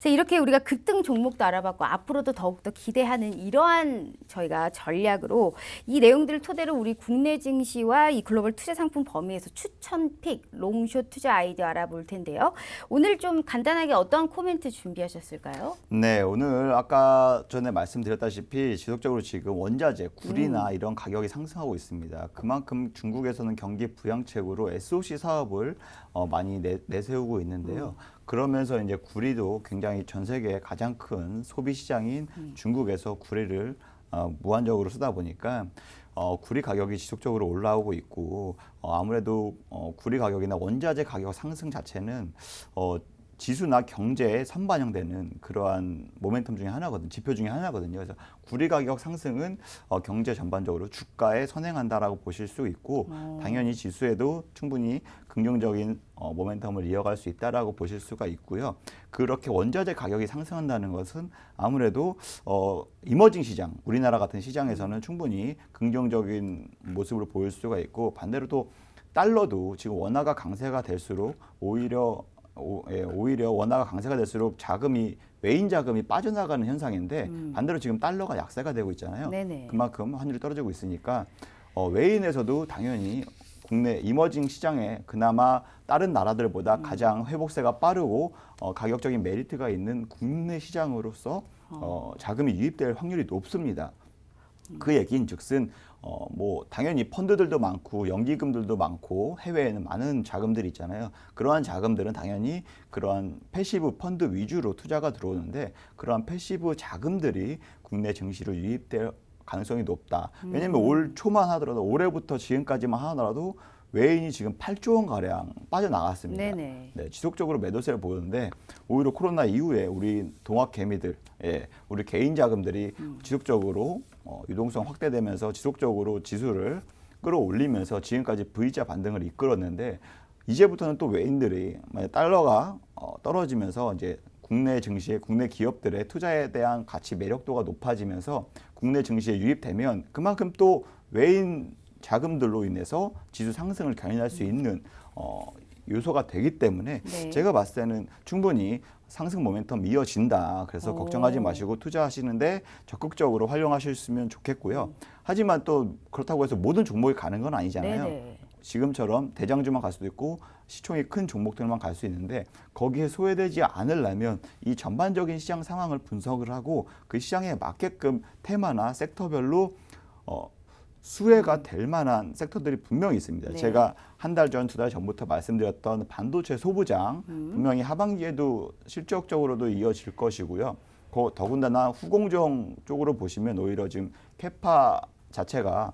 그래서 이렇게 우리가 급등 종목도 알아봤고 앞으로도 더욱더 기대하는 이러한 저희가 전략으로 이 내용들을 토대로 우리 국내 증시와 이 글로벌 투자 상품 범위에서 추천픽, 롱숏 투자 아이디어 알아볼 텐데요. 오늘 좀 간단하게 어떠한 코멘트 준비하셨을까요? 네, 오늘 아까 전에 말씀드렸다시피 지속적으로 지금 원자재, 구리나 이런 가격이 상승하고 있습니다. 그만큼 중국에서는 경기 부양책으로 SOC 사업을 많이 내세우고 있는데요. 그러면서 이제 구리도 굉장히 전 세계 가장 큰 소비 시장인 중국에서 구리를 무한적으로 쓰다 보니까 구리 가격이 지속적으로 올라오고 있고 아무래도 구리 가격이나 원자재 가격 상승 자체는 지수나 경제에 선반영되는 그러한 모멘텀 중에 하나거든요. 지표 중에 하나거든요. 그래서 구리 가격 상승은 경제 전반적으로 주가에 선행한다라고 보실 수 있고 당연히 지수에도 충분히 긍정적인 모멘텀을 이어갈 수 있다라고 보실 수가 있고요. 그렇게 원자재 가격이 상승한다는 것은 아무래도 이머징 시장, 우리나라 같은 시장에서는 충분히 긍정적인 모습을 보일 수가 있고 반대로 또 달러도 지금 원화가 강세가 될수록 오히려 원화가 강세가 될수록 외인 자금이 빠져나가는 현상인데 반대로 지금 달러가 약세가 되고 있잖아요. 네네. 그만큼 환율이 떨어지고 있으니까 외인에서도 당연히 국내 이머징 시장에 그나마 다른 나라들보다 가장 회복세가 빠르고 가격적인 메리트가 있는 국내 시장으로서 자금이 유입될 확률이 높습니다. 그 얘기인즉슨 뭐 당연히 펀드들도 많고 연기금들도 많고 해외에는 많은 자금들이 있잖아요. 그러한 자금들은 당연히 그러한 패시브 펀드 위주로 투자가 들어오는데 그러한 패시브 자금들이 국내 증시로 유입될 가능성이 높다. 왜냐하면 올 초만 하더라도 올해부터 지금까지만 하더라도 외인이 지금 8조 원 가량 빠져나갔습니다. 네네. 네, 지속적으로 매도세를 보였는데 오히려 코로나 이후에 우리 동학 개미들, 우리 개인 자금들이 지속적으로 유동성 확대되면서 지속적으로 지수를 끌어올리면서 지금까지 V자 반등을 이끌었는데 이제부터는 또 외인들이 만약 달러가 떨어지면서 이제 국내 증시에 국내 기업들의 투자에 대한 가치 매력도가 높아지면서 국내 증시에 유입되면 그만큼 또 외인 자금들로 인해서 지수 상승을 견인할 수 있는 요소가 되기 때문에 네. 제가 봤을 때는 충분히 상승 모멘텀 이어진다. 그래서 걱정하지 마시고 투자하시는데 적극적으로 활용하셨으면 좋겠고요. 하지만 또 그렇다고 해서 모든 종목이 가는 건 아니잖아요. 네네. 지금처럼 대장주만 갈 수도 있고 시총이 큰 종목들만 갈 수 있는데 거기에 소외되지 않으려면 이 전반적인 시장 상황을 분석을 하고 그 시장에 맞게끔 테마나 섹터별로 수혜가 될 만한 섹터들이 분명히 있습니다. 네. 제가 한 달 전, 두 달 전부터 말씀드렸던 반도체 소부장 분명히 하반기에도 실적적으로도 이어질 것이고요. 더군다나 후공정 쪽으로 보시면 오히려 지금 캐파 자체가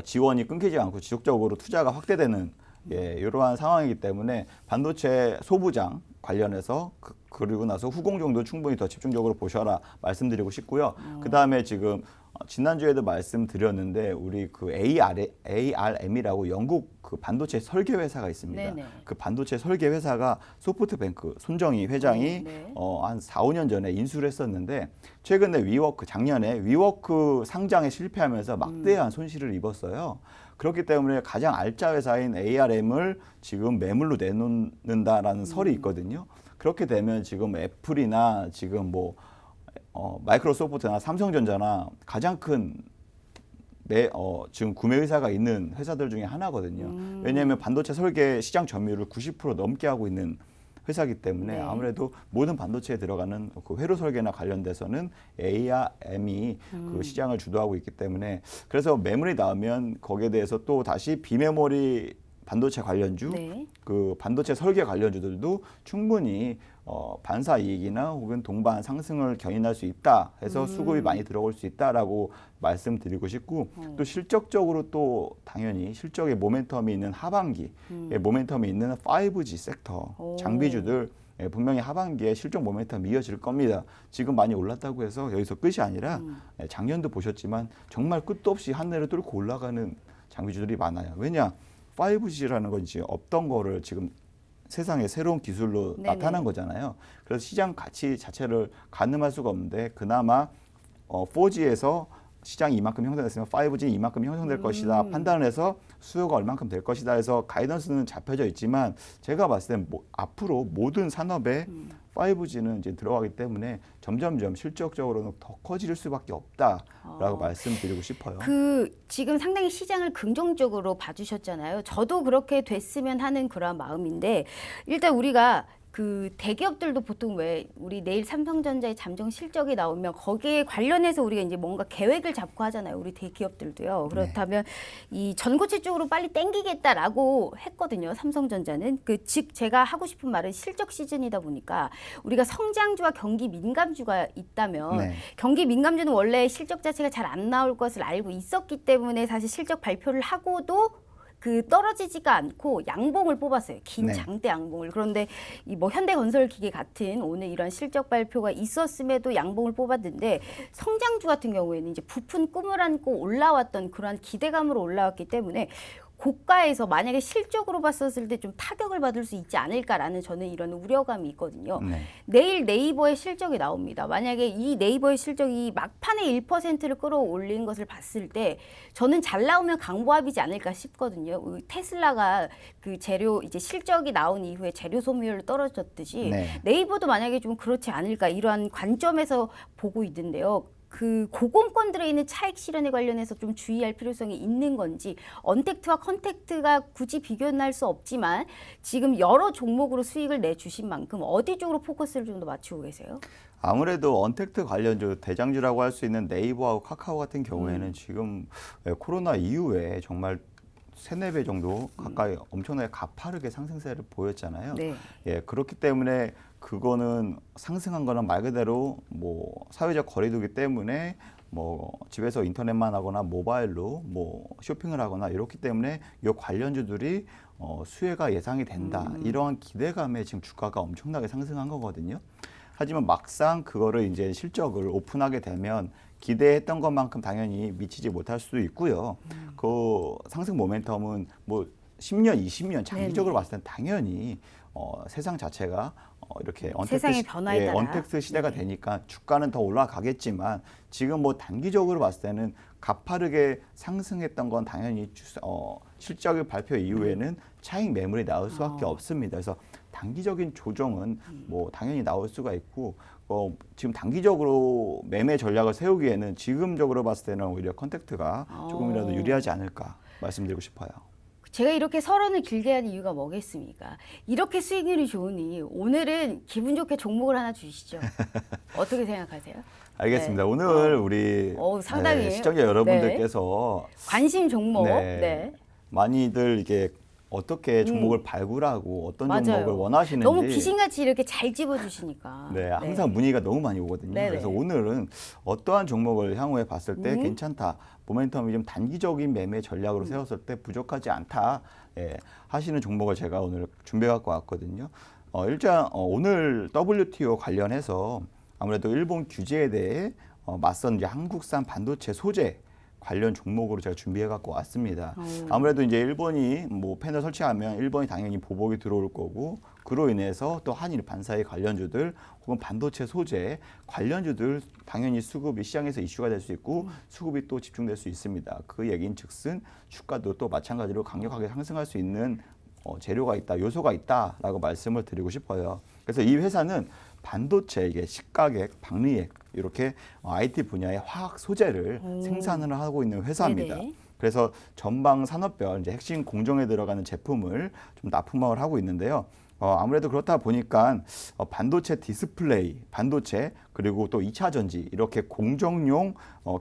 지원이 끊기지 않고 지속적으로 투자가 확대되는 이러한 상황이기 때문에 반도체 소부장 관련해서 그리고 나서 후공정도 충분히 더 집중적으로 보셔라 말씀드리고 싶고요. 그 다음에 지금 지난주에도 말씀드렸는데 우리 그 ARM이라고 영국 그 반도체 설계 회사가 있습니다. 네네. 그 반도체 설계 회사가 소프트뱅크 손정희 회장이 네. 한 4, 5년 전에 인수를 했었는데 최근에 작년에 위워크 상장에 실패하면서 막대한 손실을 입었어요. 그렇기 때문에 가장 알짜 회사인 ARM을 지금 매물로 내놓는다라는 설이 있거든요. 그렇게 되면 지금 애플이나 지금 뭐 마이크로소프트나 삼성전자나 가장 큰 지금 구매 의사가 있는 회사들 중에 하나거든요. 왜냐하면 반도체 설계 시장 점유율을 90% 넘게 하고 있는 회사이기 때문에 네. 아무래도 모든 반도체에 들어가는 그 회로 설계나 관련돼서는 ARM이 그 시장을 주도하고 있기 때문에 그래서 매물이 나오면 거기에 대해서 또 다시 비메모리 반도체 관련주, 네. 그 반도체 설계 관련주들도 충분히 반사 이익이나 혹은 동반 상승을 견인할 수 있다 해서 수급이 많이 들어올 수 있다라고 말씀드리고 싶고 또 실적적으로 또 당연히 실적의 모멘텀이 있는 하반기에 모멘텀이 있는 5G 섹터 장비주들 분명히 하반기에 실적 모멘텀 이어질 겁니다. 지금 많이 올랐다고 해서 여기서 끝이 아니라 작년도 보셨지만 정말 끝도 없이 하늘을 뚫고 올라가는 장비주들이 많아요. 왜냐? 5G라는 건 이제 없던 거를 지금 세상에 새로운 기술로 네네. 나타난 거잖아요. 그래서 시장 가치 자체를 가늠할 수가 없는데 그나마 4G에서 시장이 이만큼 형성됐으면 5G 이만큼 형성될 것이다 판단을 해서 수요가 얼만큼 될 것이다 해서 가이던스는 잡혀져 있지만 제가 봤을 때 앞으로 모든 산업에 5G는 이제 들어가기 때문에 점점점 실질적으로는 더 커질 수밖에 없다라고 말씀드리고 싶어요. 지금 상당히 시장을 긍정적으로 봐주셨잖아요. 저도 그렇게 됐으면 하는 그런 마음인데 일단 우리가 대기업들도 보통 왜 우리 내일 삼성전자의 잠정 실적이 나오면 거기에 관련해서 우리가 이제 뭔가 계획을 잡고 하잖아요. 우리 대기업들도요. 그렇다면 이 전고체 쪽으로 빨리 땡기겠다라고 했거든요. 삼성전자는 즉 제가 하고 싶은 말은 실적 시즌이다 보니까 우리가 성장주와 경기 민감주가 있다면 경기 민감주는 원래 실적 자체가 잘 안 나올 것을 알고 있었기 때문에 사실 실적 발표를 하고도 떨어지지가 않고 양봉을 뽑았어요. 긴 장대 양봉을. 그런데 이 현대건설기계 같은 오늘 이런 실적 발표가 있었음에도 양봉을 뽑았는데 성장주 같은 경우에는 이제 부푼 꿈을 안고 올라왔던 그러한 기대감으로 올라왔기 때문에 고가에서 만약에 실적으로 봤었을 때 좀 타격을 받을 수 있지 않을까라는 저는 이런 우려감이 있거든요. 내일 네이버의 실적이 나옵니다. 만약에 이 네이버의 실적이 막판에 1%를 끌어올린 것을 봤을 때 저는 잘 나오면 강보합이지 않을까 싶거든요. 테슬라가 재료 이제 실적이 나온 이후에 재료 소비율 떨어졌듯이 네이버도 만약에 좀 그렇지 않을까 이러한 관점에서 보고 있는데요. 고공권 들어있는 차익 실현에 관련해서 좀 주의할 필요성이 있는 건지 언택트와 컨택트가 굳이 비교는 할 수 없지만 지금 여러 종목으로 수익을 내주신 만큼 어디 쪽으로 포커스를 좀 더 맞추고 계세요? 아무래도 언택트 관련주 대장주라고 할 수 있는 네이버하고 카카오 같은 경우에는 지금 코로나 이후에 정말 3-4배 정도 가까이 엄청나게 가파르게 상승세를 보였잖아요. 예, 그렇기 때문에 그거는 상승한 거는 말 그대로 사회적 거리두기 때문에 집에서 인터넷만 하거나 모바일로 쇼핑을 하거나 이렇기 때문에 이 관련주들이 수혜가 예상이 된다. 이러한 기대감에 지금 주가가 엄청나게 상승한 거거든요. 하지만 막상 그거를 이제 실적을 오픈하게 되면 기대했던 것만큼 당연히 미치지 못할 수도 있고요. 그 상승 모멘텀은 10년, 20년 장기적으로 봤을 땐 당연히 세상 자체가 이렇게 세상의 변화에 따라 언택트 시대가 되니까 주가는 더 올라가겠지만 지금 단기적으로 봤을 때는 가파르게 상승했던 건 당연히 실적의 발표 이후에는 차익 매물이 나올 수밖에 없습니다. 그래서 단기적인 조정은 당연히 나올 수가 있고 지금 단기적으로 매매 전략을 세우기에는 지금적으로 봤을 때는 오히려 컨택트가 조금이라도 유리하지 않을까 말씀드리고 싶어요. 제가 이렇게 서론을 길게 한 이유가 뭐겠습니까? 이렇게 수익률이 좋으니 오늘은 기분 좋게 종목을 하나 주시죠. 어떻게 생각하세요? 알겠습니다. 오늘 우리 상당히 시청자 여러분들께서 관심 종목 많이들 이게 어떻게 종목을 발굴하고 어떤 종목을 원하시는지 너무 귀신같이 이렇게 잘 집어주시니까 항상 문의가 너무 많이 오거든요. 그래서 오늘은 어떠한 종목을 향후에 봤을 때 괜찮다, 모멘텀이 좀 단기적인 매매 전략으로 세웠을 때 부족하지 않다 하시는 종목을 제가 오늘 준비해 갖고 왔거든요. 일단 오늘 WTO 관련해서 아무래도 일본 규제에 대해 맞선 이제 한국산 반도체 소재 관련 종목으로 제가 준비해 갖고 왔습니다. 아무래도 이제 일본이 패널 설치하면 일본이 당연히 보복이 들어올 거고 그로 인해서 또 한일 반사의 관련주들 혹은 반도체 소재 관련주들 당연히 수급이 시장에서 이슈가 될 수 있고 수급이 또 집중될 수 있습니다. 그 얘기인즉슨 주가도 또 마찬가지로 강력하게 상승할 수 있는 재료가 있다, 요소가 있다라고 말씀을 드리고 싶어요. 그래서 이 회사는 반도체, 이게 식가격, 박리액 이렇게 IT 분야의 화학 소재를 생산을 하고 있는 회사입니다. 그래서 전방 산업별 이제 핵심 공정에 들어가는 제품을 좀 납품을 하고 있는데요. 아무래도 그렇다 보니까 반도체 디스플레이, 반도체 그리고 또 2차 전지 이렇게 공정용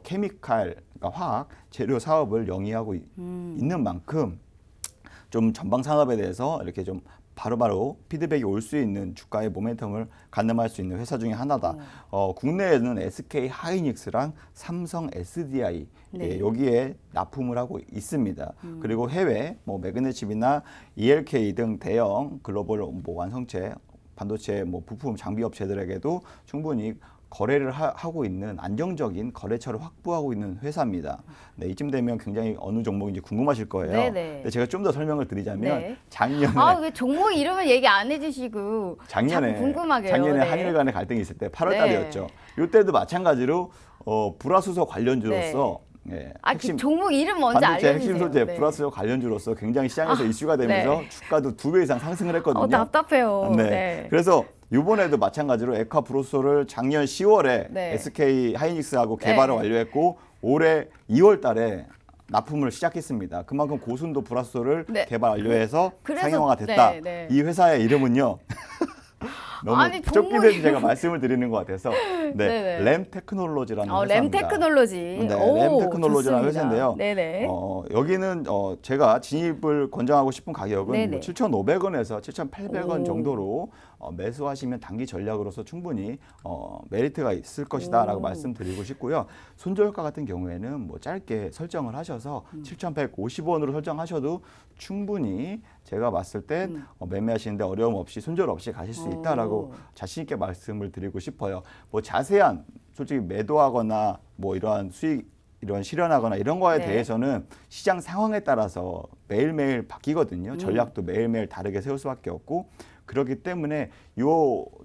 케미칼, 그러니까 화학 재료 사업을 영위하고 있는 만큼 좀 전방 산업에 대해서 이렇게 좀 바로바로 피드백이 올 수 있는 주가의 모멘텀을 가늠할 수 있는 회사 중에 하나다. 국내에는 SK 하이닉스랑 삼성 SDI 여기에 납품을 하고 있습니다. 그리고 해외 매그네칩이나 ELK 등 대형 글로벌 완성체 반도체 부품 장비 업체들에게도 충분히 거래를 하고 있는 안정적인 거래처를 확보하고 있는 회사입니다. 이쯤 되면 굉장히 어느 종목인지 궁금하실 거예요. 근데 제가 좀 더 설명을 드리자면 작년에 왜 종목 이름을 얘기 안 해주시고 자꾸 궁금하게요. 작년에 한일 간의 갈등이 있을 때 8월 달이었죠. 이때도 마찬가지로 불화수소 관련주로서 예, 아, 그 종목 이름 먼저 반도체 알려주세요. 핵심 소재 네. 불화수소 관련주로서 굉장히 시장에서 이슈가 되면서 네. 주가도 2배 이상 상승을 했거든요. 답답해요. 네. 네. 그래서 이번에도 마찬가지로 에카 프로소를 작년 10월에 네. SK 하이닉스하고 개발을 네. 완료했고 올해 2월 달에 납품을 시작했습니다. 그만큼 고순도 불화소를 네. 개발 완료해서 그래서- 상용화가 됐다. 네, 네. 이 회사의 이름은요. 너무 아니, 쫓기듯이 제가 말씀을 드리는 것 같아서 네네. 램 테크놀로지라는 램 회사입니다. 테크놀로지. 네, 오, 램 테크놀로지라는 좋습니다. 회사인데요. 네네. 여기는 제가 진입을 권장하고 싶은 가격은 네네. 뭐 7,500원에서 7,800원 오. 정도로 매수하시면 단기 전략으로서 충분히 메리트가 있을 것이다라고 오. 말씀드리고 싶고요. 손절가 같은 경우에는 뭐 짧게 설정을 하셔서 7,150원으로 설정하셔도 충분히 제가 봤을 땐 매매하시는데 어려움 없이 손절 없이 가실 수 있다라고 자신 있게 말씀을 드리고 싶어요. 뭐 자세한 솔직히 매도하거나 뭐 이러한 수익 이런 실현하거나 이런 거에 네. 대해서는 시장 상황에 따라서 매일매일 바뀌거든요. 전략도 매일매일 다르게 세울 수밖에 없고 그렇기 때문에 이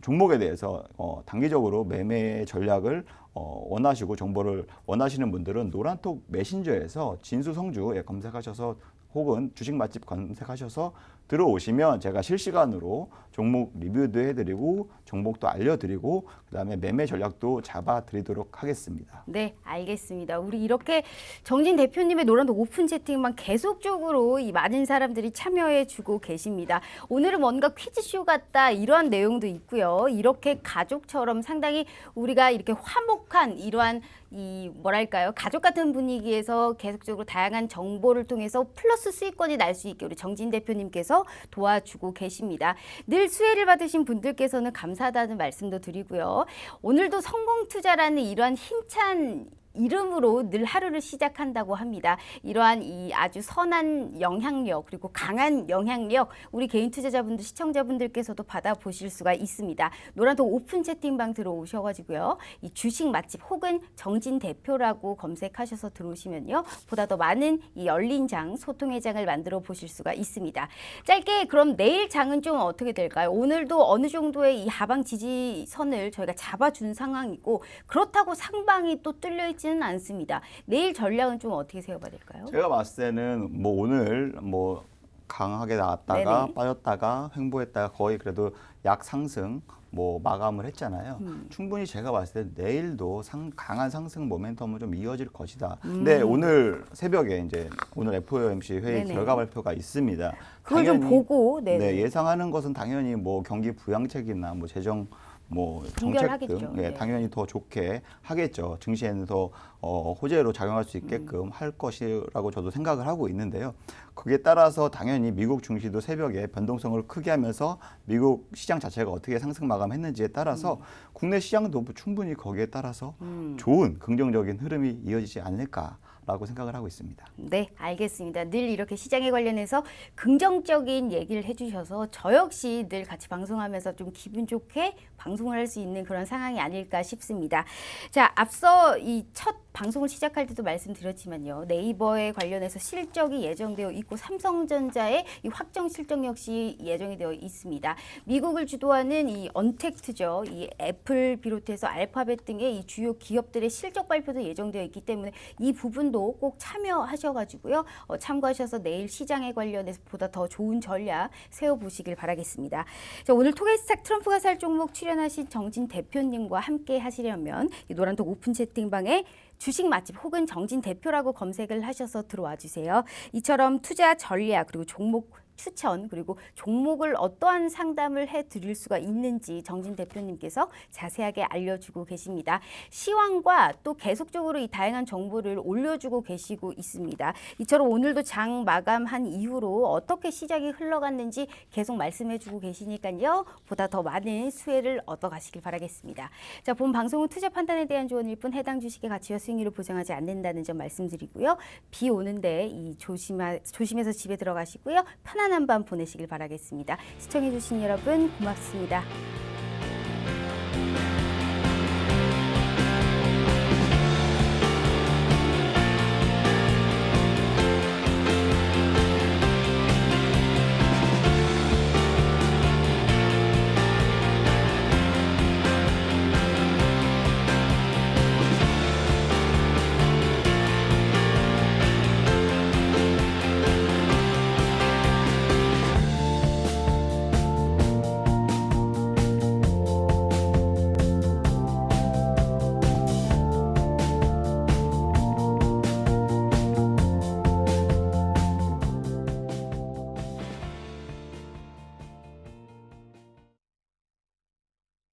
종목에 대해서 단기적으로 매매 전략을 원하시고 정보를 원하시는 분들은 노란톡 메신저에서 진수성주 검색하셔서 혹은 주식 맛집 검색하셔서 들어오시면 제가 실시간으로 종목 리뷰도 해드리고 종목도 알려드리고 그다음에 매매 전략도 잡아드리도록 하겠습니다. 네, 알겠습니다. 우리 이렇게 정진 대표님의 노란톡 오픈 채팅만 계속적으로 이 많은 사람들이 참여해주고 계십니다. 오늘은 뭔가 퀴즈쇼 같다 이러한 내용도 있고요. 이렇게 가족처럼 상당히 우리가 이렇게 화목한 이러한 이 뭐랄까요 가족 같은 분위기에서 계속적으로 다양한 정보를 통해서 플러스 수익권이 날 수 있게 우리 정진 대표님께서 도와주고 계십니다. 늘 수혜를 받으신 분들께서는 감사하다는 말씀도 드리고요. 오늘도 성공 투자라는 이러한 힘찬 이름으로 늘 하루를 시작한다고 합니다. 이러한 이 아주 선한 영향력 그리고 강한 영향력 우리 개인 투자자분들 시청자분들께서도 받아보실 수가 있습니다. 노란톡 오픈 채팅방 들어오셔가지고요. 이 주식 맛집 혹은 정진 대표라고 검색하셔서 들어오시면요. 보다 더 많은 이 열린 장 소통의 장을 만들어 보실 수가 있습니다. 짧게 그럼 내일 장은 좀 어떻게 될까요? 오늘도 어느 정도의 이 하방 지지선을 저희가 잡아준 상황이고 그렇다고 상방이 또 뚫려있지 않습니다. 내일 전략은 좀 어떻게 세워봐야 될까요? 제가 봤을 때는 뭐 오늘 뭐 강하게 나왔다가 네네. 빠졌다가 횡보했다가 거의 그래도 약 상승 뭐 마감을 했잖아요. 충분히 제가 봤을 때 내일도 강한 상승 모멘텀은 좀 이어질 것이다. 근데 오늘 새벽에 이제 오늘 FOMC 회의 네네. 결과 발표가 있습니다. 그걸 좀 보고 네, 예상하는 것은 당연히 뭐 경기 부양책이나 뭐 재정 뭐 정책 동결하겠죠. 등 네. 당연히 더 좋게 하겠죠. 증시에는 더 호재로 작용할 수 있게끔 할 것이라고 저도 생각을 하고 있는데요. 그에 따라서 당연히 미국 증시도 새벽에 변동성을 크게 하면서 미국 시장 자체가 어떻게 상승 마감했는지에 따라서 국내 시장도 충분히 거기에 따라서 좋은 긍정적인 흐름이 이어지지 않을까라고 생각을 하고 있습니다. 네, 알겠습니다. 늘 이렇게 시장에 관련해서 긍정적인 얘기를 해주셔서 저 역시 늘 같이 방송하면서 좀 기분 좋게 방송을 할 수 있는 그런 상황이 아닐까 싶습니다. 자, 앞서 이 첫 방송을 시작할 때도 말씀드렸지만요. 네이버에 관련해서 실적이 예정되어 있고 삼성전자의 이 확정 실적 역시 예정이 되어 있습니다. 미국을 주도하는 이 언택트죠. 이 애플 비롯해서 알파벳 등의 이 주요 기업들의 실적 발표도 예정되어 있기 때문에 이 부분도 꼭 참여하셔가지고요. 참고하셔서 내일 시장에 관련해서 보다 더 좋은 전략 세워보시길 바라겠습니다. 자, 오늘 토게스탁 트럼프가 살 종목 출연하신 정진 대표님과 함께 하시려면 이 노란톡 오픈 채팅방에 주식 맛집 혹은 정진 대표라고 검색을 하셔서 들어와 주세요. 이처럼 투자 전략 그리고 종목 추천 그리고 종목을 어떠한 상담을 해드릴 수가 있는지 정진 대표님께서 자세하게 알려주고 계십니다. 시황과 또 계속적으로 이 다양한 정보를 올려주고 계시고 있습니다. 이처럼 오늘도 장 마감한 이후로 어떻게 시작이 흘러갔는지 계속 말씀해주고 계시니까요. 보다 더 많은 수혜를 얻어가시길 바라겠습니다. 자, 본 방송은 투자 판단에 대한 조언일 뿐 해당 주식의 가치와 수익률을 보장하지 않는다는 점 말씀드리고요. 비 오는데 조심해서 집에 들어가시고요. 편안한 밤 보내시길 바라겠습니다. 시청해주신 여러분 고맙습니다.